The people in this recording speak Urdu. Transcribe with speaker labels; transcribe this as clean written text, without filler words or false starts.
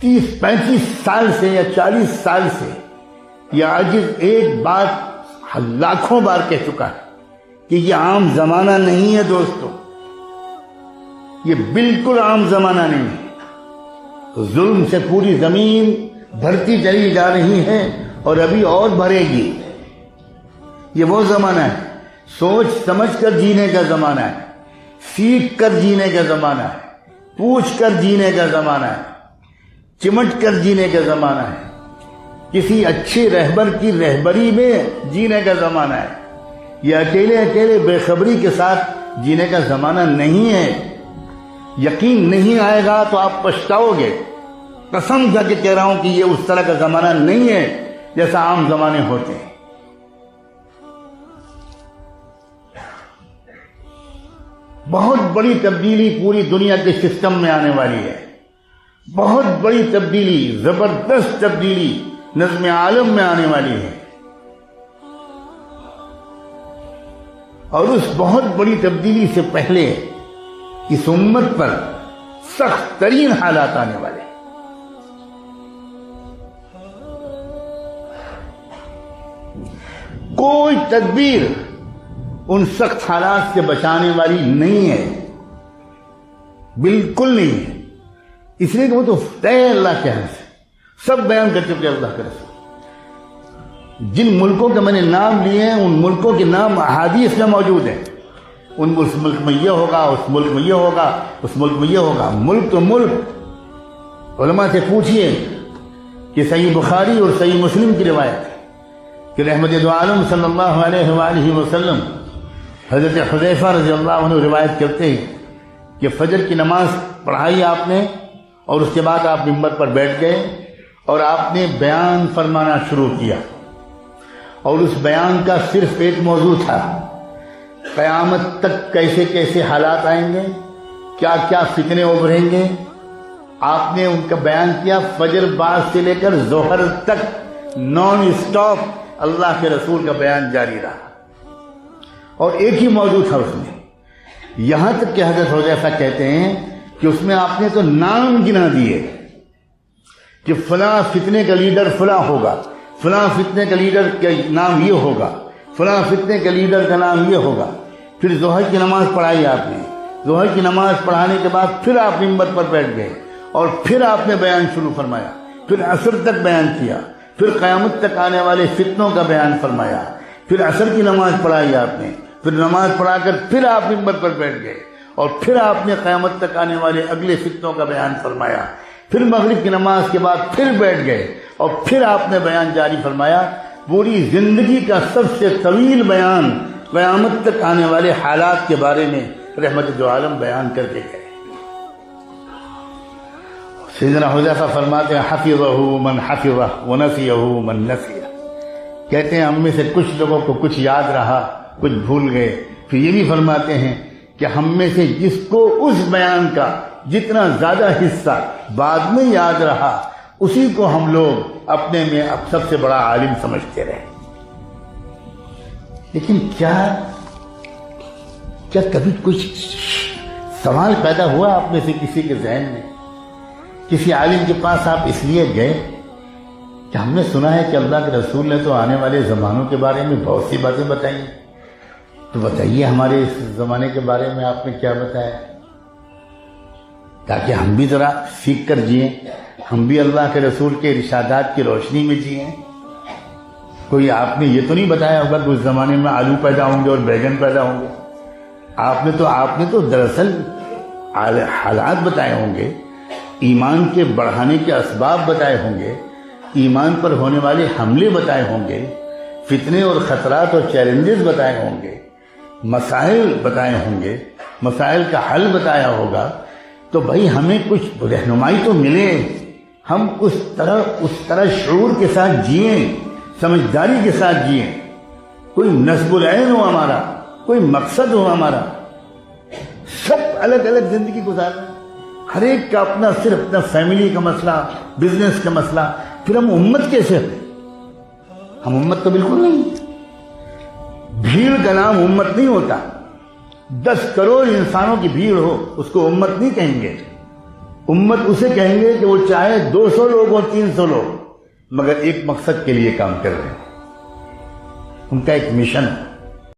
Speaker 1: 30-35 سال سے یا 40 سال سے یہ عاجز ایک بات لاکھوں بار کہہ چکا ہے کہ یہ عام زمانہ نہیں ہے دوستو، یہ بالکل عام زمانہ نہیں ہے۔ ظلم سے پوری زمین بھرتی چلی جا رہی ہے اور ابھی اور بھرے گی۔ یہ وہ زمانہ ہے، سوچ سمجھ کر جینے کا زمانہ ہے، سیکھ کر جینے کا زمانہ ہے، پوچھ کر جینے کا زمانہ ہے، چمٹ کر جینے کا زمانہ ہے، کسی اچھے رہبر کی رہبری میں جینے کا زمانہ ہے۔ یہ اکیلے اکیلے بے خبری کے ساتھ جینے کا زمانہ نہیں ہے۔ یقین نہیں آئے گا تو آپ پچھتاؤ گے۔ قسم کھا کے کہہ رہا ہوں کہ یہ اس طرح کا زمانہ نہیں ہے جیسا عام زمانے ہوتے ہیں۔ بہت بڑی تبدیلی پوری دنیا کے سسٹم میں آنے والی ہے، بہت بڑی تبدیلی، زبردست تبدیلی نظم عالم میں آنے والی ہے، اور اس بہت بڑی تبدیلی سے پہلے اس امت پر سخت ترین حالات آنے والے ہیں۔ کوئی تدبیر ان سخت حالات سے بچانے والی نہیں ہے، بالکل نہیں ہے، اس لیے کہ وہ تو طے اللہ کے ہاں سے سب بیان کر چکے اللہ کے رسول۔ جن ملکوں کے میں نے نام لیے ہیں ان ملکوں کے نام احادیث میں موجود ہیں، اس ملک میں یہ ہوگا، اس ملک میں یہ ہوگا، اس ملک میں یہ ہوگا۔ ملک تو ملک، علماء سے پوچھئے کہ صحیح بخاری اور صحیح مسلم کی روایت ہے کہ رحمت دو عالم صلی اللہ علیہ وآلہ وسلم حضرت حذیفہ رضی اللہ عنہ روایت کرتے ہیں کہ فجر کی نماز پڑھائی آپ نے، اور اس کے بعد آپ ممبر پر بیٹھ گئے اور آپ نے بیان فرمانا شروع کیا، اور اس بیان کا صرف ایک موضوع تھا، قیامت تک کیسے کیسے حالات آئیں گے، کیا کیا فتنے ابھریں گے۔ آپ نے ان کا بیان کیا، فجر بعد سے لے کر ظہر تک نان اسٹاپ اللہ کے رسول کا بیان جاری رہا، اور ایک ہی موضوع تھا اس میں، یہاں تک کہ حضرت حذیفہ کہتے ہیں کہ اس میں آپ نے تو نام گنا دیے کہ فلاں فتنے کا لیڈر فلاں ہوگا، فلاں فتنے کا لیڈر کا نام یہ ہوگا، فلاں فتنے کے لیڈر کا نام یہ ہوگا۔ پھر ظہر کی نماز پڑھائی آپ نے، ظہر کی نماز پڑھانے کے بعد پھر آپ ممبر پر بیٹھ گئے اور پھر آپ نے بیان شروع فرمایا، پھر عصر تک بیان کیا، پھر قیامت تک آنے والے فتنوں کا بیان فرمایا، پھر عصر کی نماز پڑھائی آپ نے، پھر نماز پڑھا کر پھر آپ ممبر پر بیٹھ گئے اور پھر آپ نے قیامت تک آنے والے اگلے فتنوں کا بیان فرمایا، پھر مغرب کی نماز کے بعد پھر بیٹھ گئے اور پھر آپ نے بیان جاری فرمایا۔ پوری زندگی کا سب سے طویل بیان قیامت تک آنے والے حالات کے بارے میں رحمت دو عالم بیان کر کے گئے۔ سیدنا حذیفہ فرماتے ہیں حفظہ من حفظہ ونسیہ من نسیہ، کہتے ہیں ہم میں سے کچھ لوگوں کو کچھ یاد رہا، کچھ بھول گئے۔ پھر یہ بھی فرماتے ہیں کہ ہم میں سے جس کو اس بیان کا جتنا زیادہ حصہ بعد میں یاد رہا اسی کو ہم لوگ اپنے میں اب سب سے بڑا عالم سمجھتے رہے۔ لیکن کیا کبھی کچھ سوال پیدا ہوا آپ میں سے کسی کے ذہن میں؟ کسی عالم کے پاس آپ اس لیے گئے کہ ہم نے سنا ہے کہ اللہ کے رسول نے تو آنے والے زمانوں کے بارے میں بہت سی باتیں بتائی، تو بتائیے ہمارے اس زمانے کے بارے میں آپ نے کیا بتایا، تاکہ ہم بھی ذرا سیکھ کر جئیں، ہم بھی اللہ کے رسول کے ارشادات کی روشنی میں جئیں۔ کوئی آپ نے یہ تو نہیں بتایا ہوگا کہ اس زمانے میں آلو پیدا ہوں گے اور بیگن پیدا ہوں گے۔ آپ نے تو دراصل حالات بتائے ہوں گے، ایمان کے بڑھانے کے اسباب بتائے ہوں گے، ایمان پر ہونے والے حملے بتائے ہوں گے، فتنے اور خطرات اور چیلنجز بتائے ہوں گے، مسائل بتائے ہوں گے، مسائل کا حل بتایا ہوگا۔ تو بھائی ہمیں کچھ رہنمائی تو ملے، ہم اس طرح شعور کے ساتھ جئیں، سمجھداری کے ساتھ جئیں، کوئی نصب العین ہو ہمارا، کوئی مقصد ہو ہمارا۔ سب الگ الگ زندگی گزار رہے ہیں، ہر ایک کا اپنا صرف اپنا فیملی کا مسئلہ، بزنس کا مسئلہ، پھر ہم امت کیسے ہیں؟ ہم امت تو بالکل نہیں۔ بھیڑ کا نام امت نہیں ہوتا، 10 کروڑ انسانوں کی بھیڑ ہو اس کو امت نہیں کہیں گے، امت اسے کہیں گے کہ وہ چاہے 200 لوگ اور 300 لوگ، مگر ایک مقصد کے لیے کام کر رہے ہیں، ان کا ایک مشن ہے۔